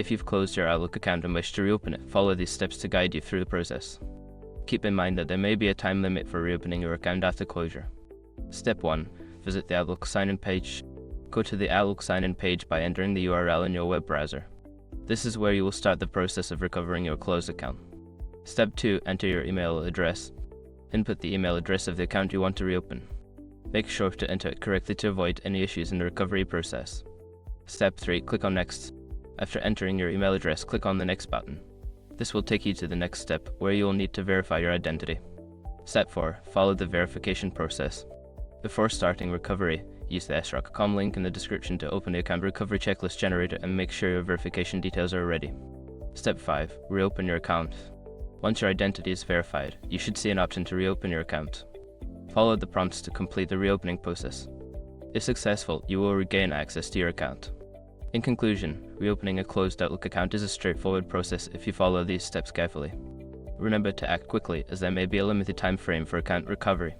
If you've closed your Outlook account and wish to reopen it, follow these steps to guide you through the process. Keep in mind that there may be a time limit for reopening your account after closure. Step 1. Visit the Outlook sign-in page. Go to the Outlook sign-in page by entering the URL in your web browser. This is where you will start the process of recovering your closed account. Step 2. Enter your email address. Input the email address of the account you want to reopen. Make sure to enter it correctly to avoid any issues in the recovery process. Step 3. Click on Next. After entering your email address, click on the Next button. This will take you to the next step, where you will need to verify your identity. Step 4. Follow the verification process. Before starting recovery, use the srock.com link in the description to open the account recovery checklist generator and make sure your verification details are ready. Step 5. Reopen your account. Once your identity is verified, you should see an option to reopen your account. Follow the prompts to complete the reopening process. If successful, you will regain access to your account. In conclusion, reopening a closed Outlook account is a straightforward process if you follow these steps carefully. Remember to act quickly, as there may be a limited time frame for account recovery.